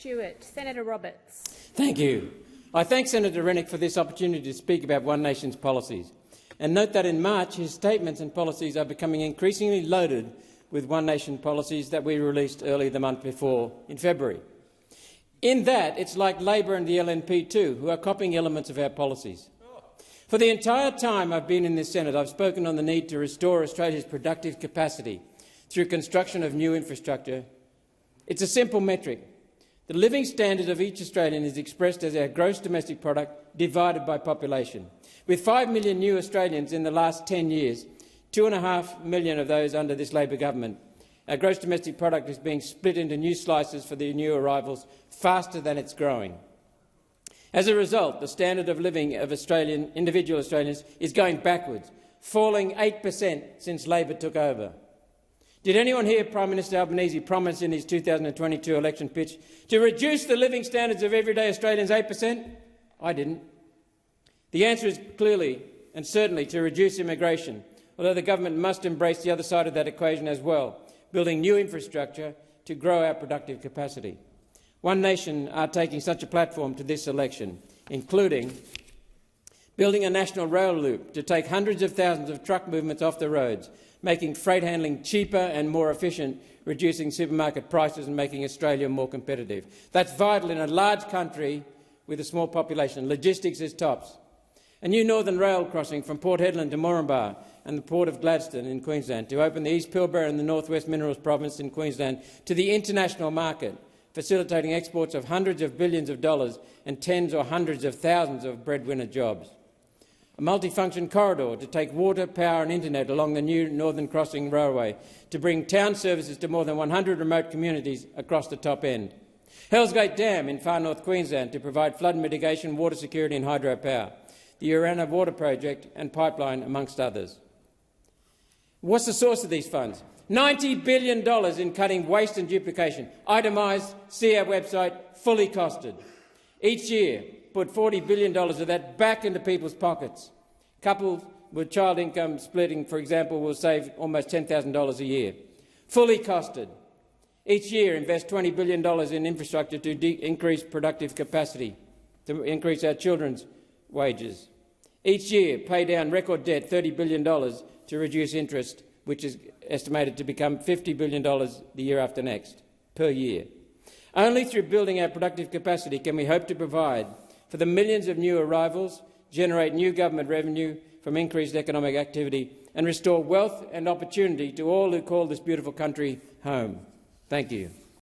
Stewart. Senator Roberts. Thank you. I thank Senator Rennick for this opportunity to speak about One Nation's policies, and note that in March his statements and policies are becoming increasingly loaded with One Nation policies that we released early the month before in February. In that, it's like Labor and the LNP too, who are copying elements of our policies. For the entire time I've been in this Senate, I've spoken on the need to restore Australia's productive capacity through construction of new infrastructure. It's a simple metric. The living standard of each Australian is expressed as our gross domestic product divided by population. With 5 million new Australians in the last 10 years, 2.5 million of those under this Labor government, our gross domestic product is being split into new slices for the new arrivals faster than it's growing. As a result, the standard of living of individual Australians is going backwards, falling 8% since Labor took over. Did anyone hear Prime Minister Albanese promise in his 2022 election pitch to reduce the living standards of everyday Australians 8%? I didn't. The answer is clearly and certainly to reduce immigration, although the government must embrace the other side of that equation as well, building new infrastructure to grow our productive capacity. One Nation are taking such a platform to this election, including building a national rail loop to take hundreds of thousands of truck movements off the roads, making freight handling cheaper and more efficient, reducing supermarket prices and making Australia more competitive. That's vital in a large country with a small population. Logistics is tops. A new northern rail crossing from Port Hedland to Moranbah and the Port of Gladstone in Queensland to open the East Pilbara and the North West Minerals Province in Queensland to the international market, facilitating exports of hundreds of billions of dollars and tens or hundreds of thousands of breadwinner jobs. A multifunction corridor to take water, power and internet along the new Northern Crossing Railway to bring town services to more than 100 remote communities across the top end. Hells Gate Dam in far north Queensland to provide flood mitigation, water security and hydropower. The Urana Water Project and pipeline, amongst others. What's the source of these funds? $90 billion in cutting waste and duplication. Itemised, see our website, fully costed. Each year, put $40 billion of that back into people's pockets. Couples with child income splitting, for example, will save almost $10,000 a year. Fully costed. Each year, invest $20 billion in infrastructure to increase productive capacity, to increase our children's wages. Each year, pay down record debt, $30 billion, to reduce interest, which is estimated to become $50 billion the year after next, per year. Only through building our productive capacity can we hope to provide for the millions of new arrivals, generate new government revenue from increased economic activity and restore wealth and opportunity to all who call this beautiful country home. Thank you.